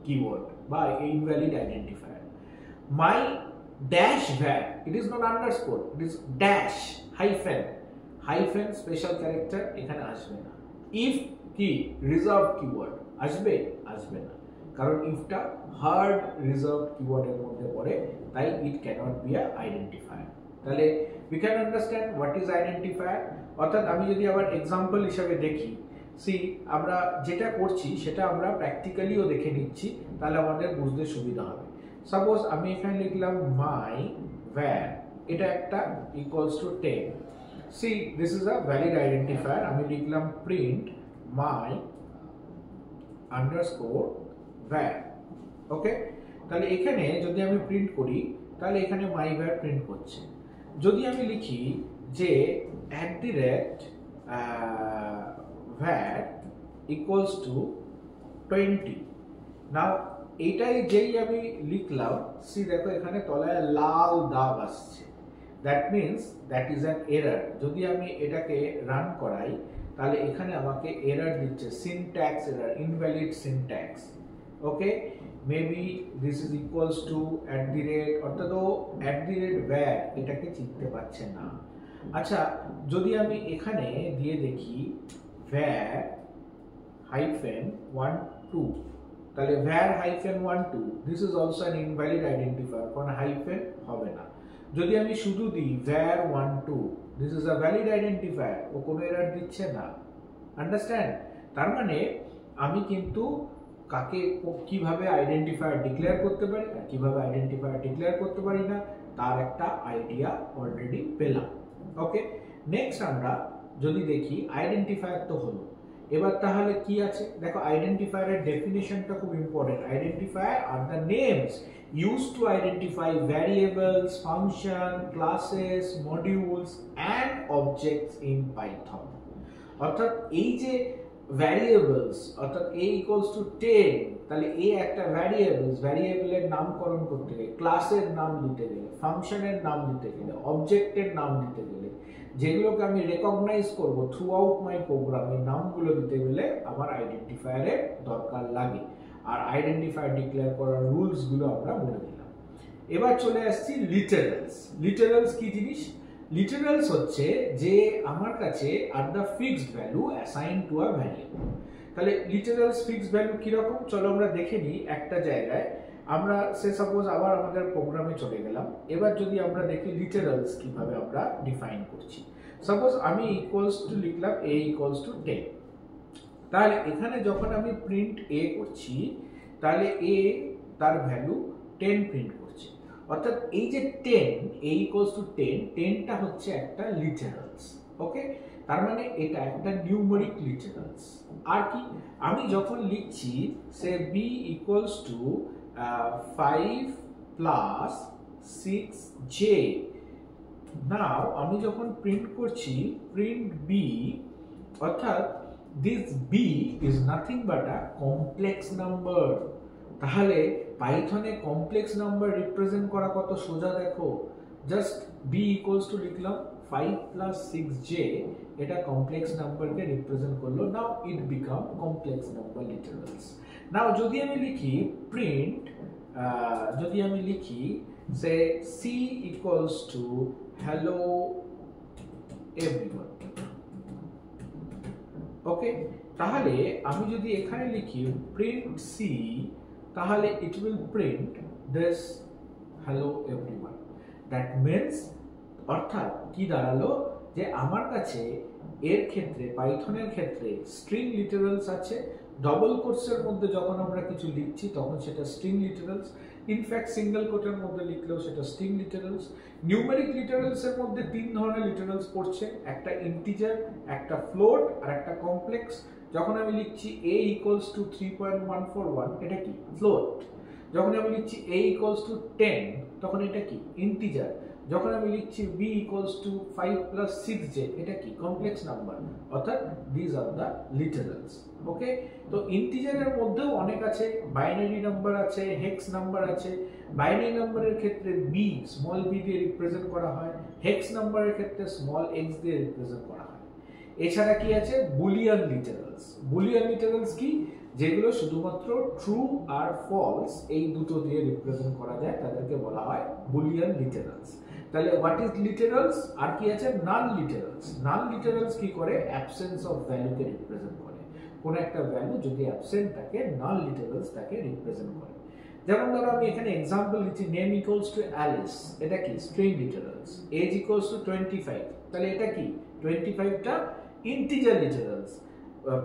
Speaker 1: কিওয়ার্ড বা invalid identifier. My dash var, it is not underscore, it is dash hyphen, hyphen special character এখানে আসবে না। ইফ কি রিজার্ভ কিওয়ার্ড, আসবে আসবে না, কারণ ইফটা হার্ড রিজার্ভ কিওয়ার্ডের মধ্যে পড়ে, তাই ইট ক্যানট বি আ আইডেন্টিফায়ার। তাহলে we can understand what is identifier. অর্থাৎ আমি যদি আবার এক্সাম্পল হিসাবে দেখি, সি আমরা যেটা করছি সেটা আমরা প্র্যাকটিক্যালিও দেখে নিচ্ছি, তাহলে আমাদের বুঝতে সুবিধা হবে। সাপোজ আমি এখানে লিখলাম মাই ভ্যার, এটা একটা equals to 10। see this is a valid identifier, আমি লিখলাম print my underscore var, ওকে। তাহলে এখানে যদি আমি প্রিন্ট করি তাহলে এখানে my var প্রিন্ট করছে। যদি আমি লিখি যে @var equals to 20, নাও এইটাই যেই আমি লিখলাম, সি দেখো এখানে তলায় লাল দাগ আসছে, that means that is an error. যদি আমি এটাকে রান করাই তাহলে এখানে আমাকে এরর দিচ্ছে, syntax error, invalid syntax, okay. Maybe this is equals to অর্থাৎ ও var এটাকে চিনতে পারছে না। আচ্ছা, যদি আমি এখানে দিয়ে দেখি var -12, তাহলে var -12 this is also an invalid identifier, কারণ হাইফেন হবে না। যদি আমি শুধু দিই var 12 this is a valid identifier, ও কোনো এরর দিচ্ছে না। আন্ডারস্ট্যান্ড? তার মানে আমি কিন্তু কাকে কিভাবে আইডেন্টিফায়ার ডিক্লেয়ার করতে পারি আর কিভাবে আইডেন্টিফায়ার ডিক্লেয়ার করতে পারি না তার একটা আইডিয়া অলরেডি পেলাম, ওকে। নেক্সট আমরা যদি দেখি আইডেন্টিফায়ার তো হলো, এবার তাহলে কি আছে দেখো, আইডেন্টিফায়ারের ডেফিনিশনটা খুব important. Identifier are the names used to identify variables, function, classes, modules and objects in Python। অর্থাৎ এই যে ভ্যারিয়েবলস, অর্থাৎ a equals to 10, তাহলে a একটা ভ্যারিয়েবলের নামকরণ করতে গেলে, ক্লাসের নাম দিতে গেলে, ফাংশনের নাম দিতে গেলে, অবজেক্টের নাম দিতে গেলে, যেগুলোকে আমি রেকগনাইজ করব থ্রু আউট মাই প্রোগ্রাম, এই নামগুলো দিতে গেলে আমার আইডেন্টিফায়ারের দরকার লাগে। আর আইডেন্টিফায়ার ডিক্লেয়ার করার রুলস গুলো আমরা বলে দিলাম। এবার চলে আসছি লিটারালস। লিটারালস কি জিনিস? লিটারালস হচ্ছে যে আমার কাছে are the fixed value assign to a variable. তাহলে লিটারালস ফিক্সড ভ্যালু কি রকম চলো আমরা দেখে নিই। একটা জায়গায় আমরা সাপোজ আবার আমাদের প্রোগ্রামে চলে গেলাম। এবার যদি আমরা দেখি লিটারালস কিভাবে আমরা ডিফাইন করছি। সাপোজ আমি ইকুয়ালস টু লিখলাম a ইকুয়ালস টু 10, তাহলে এখানে যখন আমি প্রিন্ট a করছি তাহলে a তার ভ্যালু 10 প্রিন্ট করছে। অর্থাৎ এই যে 10 a ইকুয়ালস টু 10টা হচ্ছে একটা লিটারালস, ওকে। তার মানে এটা একটা নিউমেরিক লিটারালস। আর কি আমি যখন লিখছি সে b equals to 5 plus 6j, নাও আমি যখন প্রিন্ট করছি প্রিন্ট b, অর্থাৎ this b is nothing but a complex number। তাহলে পাইথনে কমপ্লেক্স নাম্বার রিপ্রেজেন্ট করা কত সোজা দেখো, জাস্ট b ইকুয়ালস টু লিখলাম 5 প্লাস 6j, এটা কমপ্লেক্স নাম্বারকে রিপ্রেজেন্ট করলো। Now it become complex number literals. Now যদি আমি লিখি প্রিন্ট, যদি আমি লিখি say c equals to hello everyone, okay. তাহলে আমি যদি এখানে লিখি প্রিন্ট c, তাহলে it will print this hello everyone. That means অর্থাৎ কি দাঁড়ালো যে আমার কাছে এর ক্ষেত্রে পাইথনের ক্ষেত্রে স্ট্রিং লিটারালস আছে। ডবল কোটসের মধ্যে যখন আমরা কিছু লিখছি তখন সেটা স্ট্রিং লিটারালস, ইনফ্যাক্ট সিঙ্গেল কোটের মধ্যে লিখলেও সেটা স্ট্রিং লিটারালস। নিউমেরিক লিটারালস এর মধ্যে তিন ধরনের লিটারালস পড়ছে, একটা ইন্টিজার, একটা ফ্লোট আর একটা কমপ্লেক্স। যখন আমি লিখছি a ইকুয়ালস টু 3.141, এটা কি ফ্লোট। যখন আমি লিখছি a ইকুয়ালস টু 10, তখন এটা কি ইন্টিজার। যখন আমি লিখছি b equals to 5 plus 6j, এটা কি কমপ্লেক্স নাম্বার। অর্থাৎ দিস আর দ্য লিটারালস, ওকে। তো ইন্টিজারের মধ্যেও অনেক আছে, বাইনারি নাম্বার আছে, হেক্স নাম্বার আছে। বাইনারি নাম্বারের ক্ষেত্রে b স্মল b দিয়ে রিপ্রেজেন্ট করা হয়, হেক্স নাম্বারের ক্ষেত্রে স্মল x দিয়ে রিপ্রেজেন্ট করা হয়। এছাড়া কি আছে বুলিয়ান লিটারালস। বুলিয়ান লিটারালস কি, যেগুলো শুধুমাত্র ট্রু আর ফলস এই দুটো দিয়ে রিপ্রেজেন্ট করা যায়, তাদেরকে বলা হয় বুলিয়ান লিটারালস। তাহলে হোয়াট ইজ লিটারালস? আর কি আছে নাল লিটারালস। নাল লিটারালস কি করে, অ্যাবসেন্স অফ ভ্যালুকে রিপ্রেজেন্ট করে। কোন একটা ভ্যালু যদি অ্যাবসেন্ট থাকে নাল লিটারালস তাকে রিপ্রেজেন্ট করে। যেমন ধরো আমি এখানে एग्जांपल লিখছি নেম ইকুয়ালস টু অ্যালিস, এটা কি string literals. Age equals to 25, তাহলে এটা কি 25টা integer literals.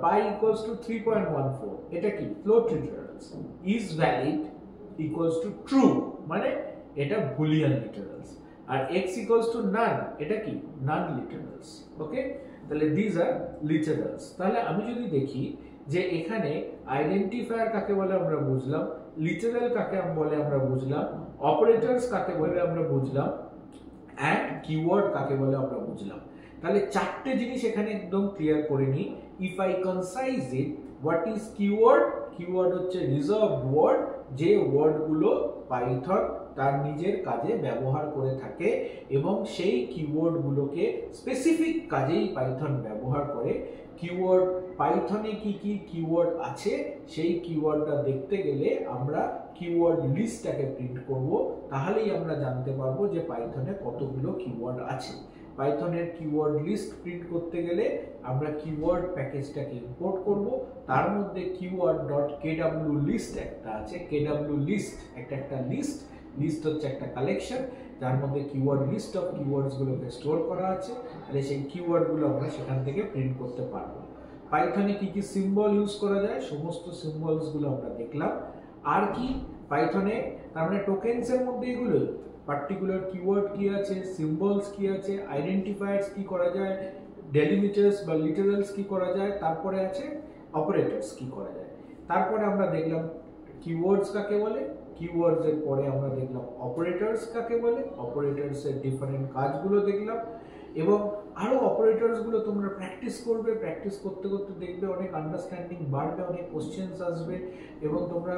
Speaker 1: Pi equals to 3.14, এটা কি float literals. Is valid equals to true, মানে এটা বুলিয়ান লিটারালস। আর x ইকুয়ালস টু নান, এটা কি নান লিটারালস। ওকে, তাহলে দিজ আর লিটারালস। তাহলে আমি যদি দেখি যে এখানে আইডেন্টিফায়ার কাকে বলে আমরা বুঝলাম, লিটারাল কাকে বলে আমরা বুঝলাম, অপারেটরস কাকে বলে আমরা বুঝলাম, অ্যান্ড কিওয়ার্ড কাকে বলে আমরা বুঝলাম। তাহলে চারটে জিনিস এখানে একদম ক্লিয়ার করে নিই। If I concise it, what is keyword? Keyword হচ্ছে রিজার্ভড ওয়ার্ড, যে ওয়ার্ডগুলো পাইথন তার নিজের কাজে ব্যবহার করে থাকে এবং সেই কিওয়ার্ডগুলোকে স্পেসিফিক কাজেই পাইথন ব্যবহার করে। কিওয়ার্ড পাইথনে কি কি কিওয়ার্ড আছে সেই কিওয়ার্ডটা দেখতে গেলে আমরা কিওয়ার্ড লিস্টটাকে প্রিন্ট করব, তাহলেই আমরা জানতে পারবো যে পাইথনে কতগুলো কিওয়ার্ড আছে। পাইথনের কিওয়ার্ড লিস্ট প্রিন্ট করতে গেলে আমরা কিওয়ার্ড প্যাকেজটাকে ইম্পোর্ট করব, তার মধ্যে keyword.kw লিস্ট একটা আছে। kw লিস্ট একটা লিস্ট, লিস্ট হচ্ছে একটা কালেকশন যার মধ্যে কিওয়ার্ড লিস্ট অফ কিওয়ার্ডস গুলোকে স্টোর করা আছে, তাহলে সেই কিওয়ার্ড গুলো আমরা সেখান থেকে প্রিন্ট করতে পারবো। পাইথনে কি কি সিম্বল ইউজ করা যায় সমস্ত সিম্বলস গুলো আমরা দেখলাম। আর কি পাইথনে, তার মানে টোকেনস এর মধ্যে এগুলো পার্টিকুলার কিওয়ার্ড কি আছে, সিম্বলস কি আছে, আইডেন্টিফায়ার্স কি করা যায়, ডেলিমিটার্স বা লিটারালস কি করা যায়, তারপরে আছে অপারেটরস কি করা যায়। তারপরে আমরা দেখলাম কিওয়ার্ডস কাকে বলে, কিওয়ার্ডস এর পরে আমরা দেখলাম অপারেটরস কাকে বলে, অপারেটরস এর ডিফারেন্ট কাজগুলো দেখলাম। এবং আরো অপারেটরস গুলো তোমরা প্র্যাকটিস করবে, প্র্যাকটিস করতে করতে দেখবে অনেক আন্ডারস্ট্যান্ডিং বাড়বে, অনেক কোশ্চেন্স আসবে। এবং তোমরা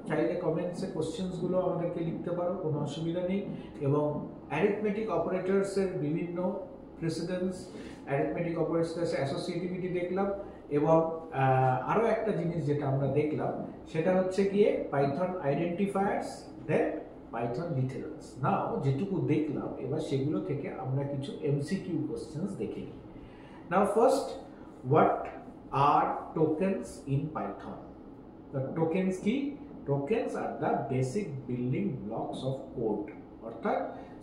Speaker 1: চাইলে কমেন্টসে কোশ্চেন্স গুলো আমাদেরকে লিখতে পারো, কোনো অসুবিধা নেই। এবং অ্যারিথমেটিক অপারেটরস এর বিভিন্ন প্রেসিডেন্স, অ্যারিথমেটিক অপারেটরস অ্যাসোসিয়েটিভিটি দেখলাম। এবং আরো একটা জিনিস যেটা আমরা দেখলাম সেটা হচ্ছে গিয়ে পাইথন আইডেন্টিফায়ার্স, দেন পাইথন লিটারালস। নাও যেটুকু দেখলাম এবার সেগুলো থেকে আমরা কিছু এমসিকিউ কোশ্চেন্স দেখে নিই। Now first, what are tokens in Python? The tokens কি? Tokens are the basic building blocks of code, অর্থাৎ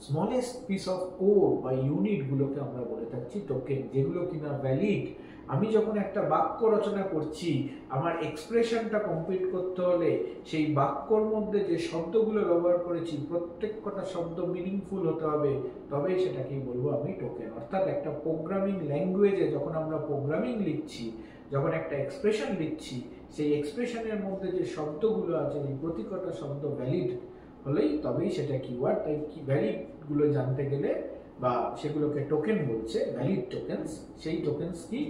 Speaker 1: স্মলেস্ট পিস অফ কোড বা ইউনিট গুলোকে আমরা বলে থাকছি টোকেন, যেগুলো কিনা ভ্যালিড। আমি যখন একটা বাক্য রচনা করছি, আমার এক্সপ্রেশনটা কমপ্লিট করতে হলে সেই বাক্যর মধ্যে যে শব্দগুলো ব্যবহার করেছি প্রত্যেকটা শব্দ মিনিংফুল হতে হবে, তবেই সেটাকেই বলবো আমি টোকেন। অর্থাৎ একটা প্রোগ্রামিং ল্যাঙ্গুয়েজে যখন আমরা প্রোগ্রামিং লিখছি, যখন একটা এক্সপ্রেশন লিখছি, সেই এক্সপ্রেশনের মধ্যে যে শব্দগুলো আছে এই প্রতিটা শব্দ ভ্যালিড হলেই তবেই সেটা কিওয়ার্ড। তাই কি ভ্যালিড গুলো জানতে গেলে বা সেগুলোকে টোকেন বলছে, ভ্যালিড টোকেনস। সেই টোকেনস কি?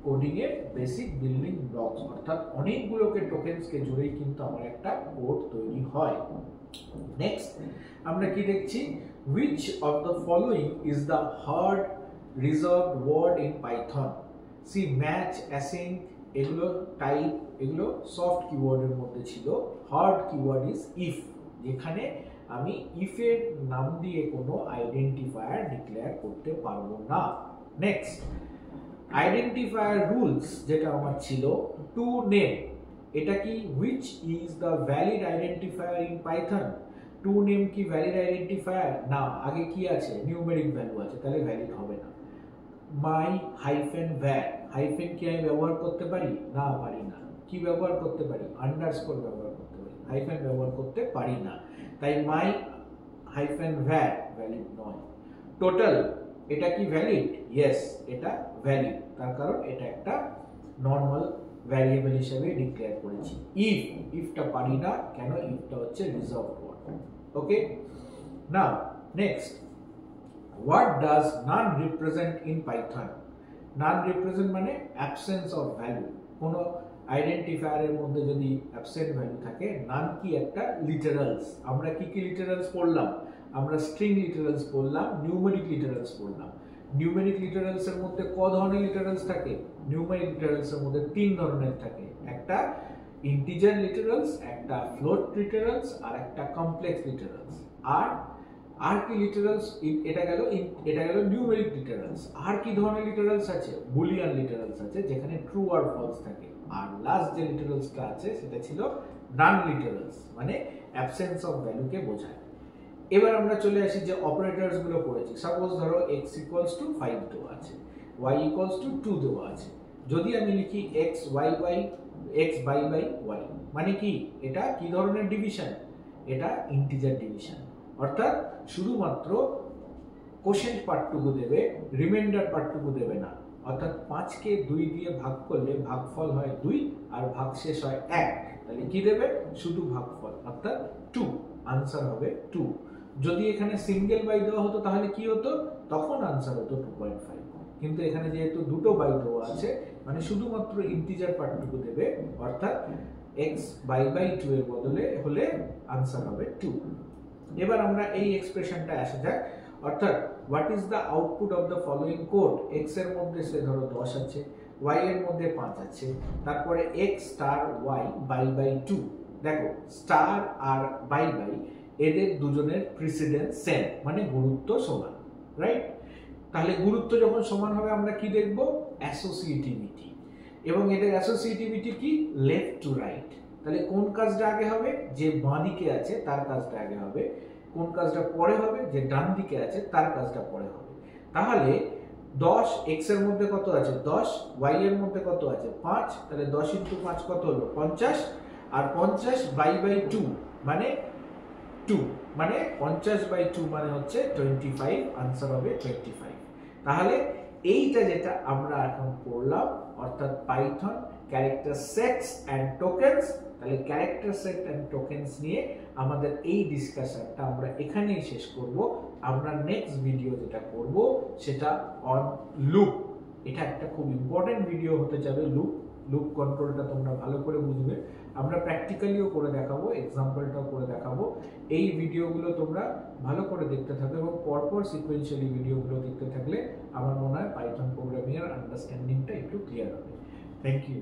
Speaker 1: কোডিং এর বেসিক বিল্ডিং ব্লকস, অর্থাৎ অনেকগুলোকে টোকেনসকে জুড়েই কিন্তু আমার একটা কোড তৈরি হয়। নেক্সট আমরা কি দেখছি? which of the following is the hard reserved word in python? see match, async, এগুলো টাইপ, এগুলো সফট কিওয়ার্ডের মধ্যে ছিল। হার্ড কিওয়ার্ড ইজ ইফ, যেখানে আমি ইফ এর নাম দিয়ে কোনো আইডেন্টিফায়ার ডিক্লেয়ার করতে পারবো না। নেক্সট, আইডেন্টিফায়ার রুলস যেটা আমার ছিল, টু নেম, এটা কি? which is the valid identifier in python? Two name কি ভ্যালিড আইডেন্টিফায়ার? না, আগে কি আছে? নিউমেরিক ভ্যালু আছে, তাহলে ভ্যালিড হবে না। মাই হাইফেন ভ্যার, হাইফেন কি আমি ব্যবহার করতে পারি? না, পারি না। কি ব্যবহার করতে পারি? আন্ডারস্কোর ব্যবহার করতে পারি, হাইফেন ব্যবহার করতে পারি না। তাই মাই হাইফেন ভ্যার ভ্যালিড নয়। টোটাল, এটা কি ভ্যালিড? ইয়েস, এটা ভ্যালিড, তার কারণ এটা একটা নর্মাল ভ্যারিয়েবল হিসেবে ডিক্লেয়ার করেছি। ইফটা পারি না, কেন? ইফটা হচ্ছে reserved word. Okay, now next, what does none represent in python? none represent মানে absence of value। কোনো আইডেন্টিফায়ারের মধ্যে যদি অ্যাবসেন্ট ভ্যালু থাকে, নান কি? একটা লিটারালস। আমরা কি কি লিটারালস পড়লাম? আমরা স্ট্রিং লিটারালস পড়লাম, নিউমেরিক লিটারালস পড়লাম। নিউমেরিক লিটারালস এর মধ্যে ক ধরনের লিটারালস থাকে? নিউমেরিক লিটারালস এর মধ্যে তিন ধরনের থাকে, একটা ইন্টিজার লিটারালস, একটা ফ্লোট লিটারালস, আর একটা কমপ্লেক্স লিটারালস। আর কি লিটারালস? এটা গেল নিউমেরিক লিটারালস। আর কি ধরনের লিটারালস আছে? বুলিয়ান লিটারালস আছে, যেখানে ট্রু আর ফলস থাকে। আর লাস্ট যে লিটারালসটা আছে সেটা ছিল নান লিটারালস, মানে অ্যাবসেন্স অফ ভ্যালুকে বোঝায়। এবার আমরা চলে আসি যে অপারেটরস গুলো পড়েছি। সাপোজ ধরো x ইকুয়ালস টু 5 দেওয়া আছে, y ইকুয়ালস টু 2 দেওয়া আছে। যদি আমি লিখি x বাই বাই y, মানে কি? এটা কি ধরনের ডিভিশন? এটা ইন্টিজার ডিভিশন। অর্থাৎ শুধুমাত্র কোশেন্ট পার্টটুকু দেবে, রিমাইন্ডার পার্টটুকু দেবে না। অর্থাৎ 5কে 2 দিয়ে ভাগ করলে ভাগফল হয় 2 আর ভাগশেষ হয় 1, তাহলে কি দেবে? শুধু ভাগফল, অর্থাৎ 2। আনসার হবে 2। যদি এখানে সিঙ্গেল বাই দেওয়া হতো তাহলে কি হতো? তখন আনসার হতো 2.5। কিন্তু এখানে যেহেতু দুটো বাই দেওয়া আছে, মানে শুধুমাত্র ইন্টিজার পার্টটুকু দেবে, অর্থাৎ x বাই 2 এর বদলে হলে আনসার হবে 2। এবার আমরা এই এক্সপ্রেশনটা আসা যাক, অর্থাৎ what is the output of the following code. x এর মধ্যে সে ধরো 10 আছে, y এর মধ্যে 5 আছে, তারপরে x স্টার y বাই 2। দেখো স্টার আর বাই এদের দুজনের প্রিসিডেন্স সেম, মানে গুরুত্ব সমান, রাইট? তাহলে গুরুত্ব যখন সমান হবে আমরা কি দেখব? অ্যাসোসিয়েটিভিটি। এবং এদের অ্যাসোসিয়েটিভিটি কি? Left to right. তাহলে কোন কাজটা আগে হবে? যে বাঁ দিকে আছে তার কাজটা আগে হবে। কোন কাজটা পরে হবে? যে ডান দিকে আছে তার কাজটা পরে হবে। তাহলে 10 x এর মধ্যে কত আছে? 10, y এর মধ্যে কত আছে? 5। তাহলে 10 × 5 কত হলো? 50। আর 50 বাই 2 মানে 2, মানে 50 বাই 2 মানে হচ্ছে 25। আনসার হবে 25। তাহলে এইটা যেটা আমরা এখন পড়লাম, অর্থাৎ Python character sets and tokens. তাহলে ক্যারেক্টার সেট এন্ড টোকেনস নিয়ে আমাদের এই ডিসকাশনটা আমরা এখানেই শেষ করব। আমরা নেক্সট ভিডিও যেটা করব সেটা অন লুপ। এটা একটা খুব ইম্পর্টেন্ট ভিডিও হতে যাবে। লুপ কন্ট্রোলটা তোমরা ভালো করে বুঝবে। আমরা প্র্যাকটিক্যালিও করে দেখাবো, এক্সাম্পলটাও করে দেখাবো। এই ভিডিওগুলো তোমরা ভালো করে দেখতে থাকো এবং পরপর সিকোয়েন্সিয়ালি ভিডিওগুলো দেখতে থাকলে আমার মনে হয় পাইথন প্রোগ্রামিং এর আন্ডারস্ট্যান্ডিংটা একটু ক্লিয়ার হবে। Thank you.